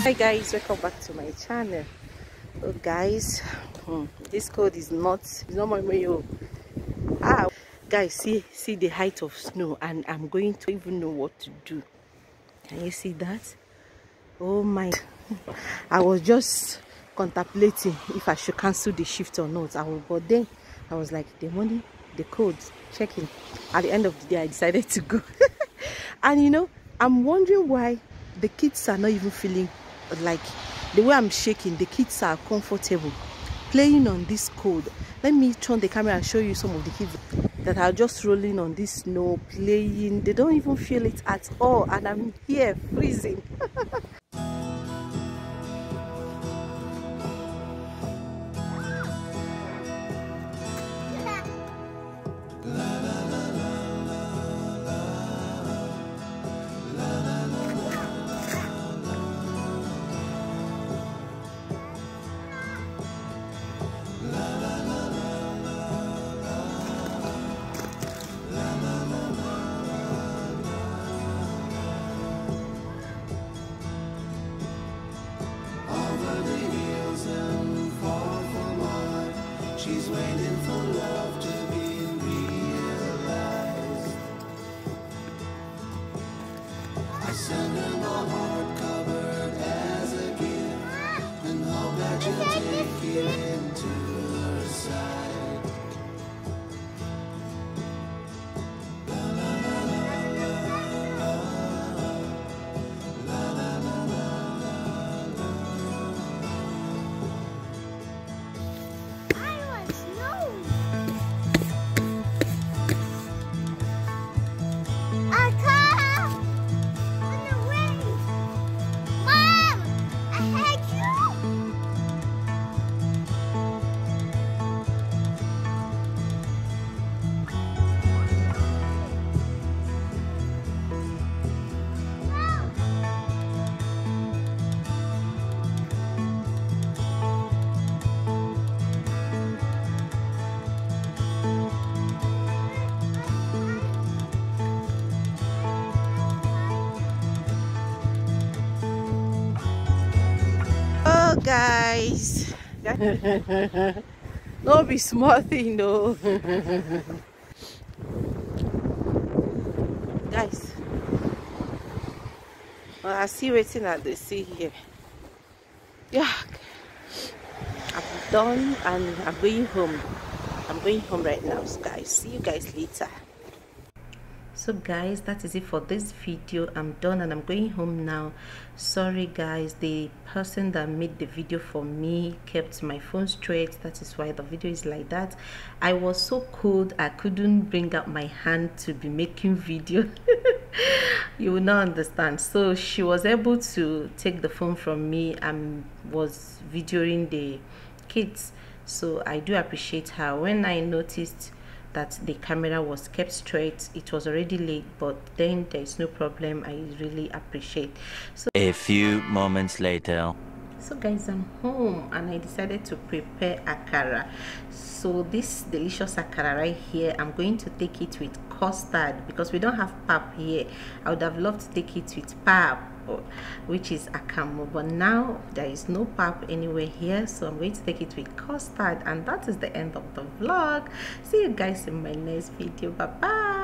Hi guys, welcome back to my channel. So guys, this cold is not my mayo. Guys, see the height of snow, and I'm going to even know what to do. Can you see that? Oh my, I was just contemplating if I should cancel the shift or not. But then I was like, the money, the code, checking. At the end of the day, I decided to go. And you know, I'm wondering why the kids are not even feeling like the way I'm shaking. The kids are comfortable playing on this code. Let me turn the camera and show you some of the kids that are just rolling on this snow, playing. They don't even feel it at all, and I'm here freezing. She's waiting for love to be realized. I send her my heart covered as a gift, and hope that you'll take it into her side. Guys, no be small thing, no. Guys, well, I see waiting at the sea here. Yeah, I'm done and I'm going home. I'm going home right now, so guys, see you guys later. So guys, that is it for this video. I'm done and I'm going home now. Sorry guys, the person that made the video for me kept my phone straight. That is why the video is like that. I was so cold I couldn't bring up my hand to be making video. You will not understand. So she was able to take the phone from me and was videoing the kids. So I do appreciate her. When I noticed that the camera was kept straight, it was already late, but then there is no problem. I really appreciate. So a few moments later. So guys, I'm home and I decided to prepare akara. So this delicious akara right here, I'm going to take it with custard because we don't have pap here. I would have loved to take it with pap, which is akamu, but now there is no pap anywhere here, so I'm going to take it with custard. And that is the end of the vlog. See you guys in my next video. Bye bye.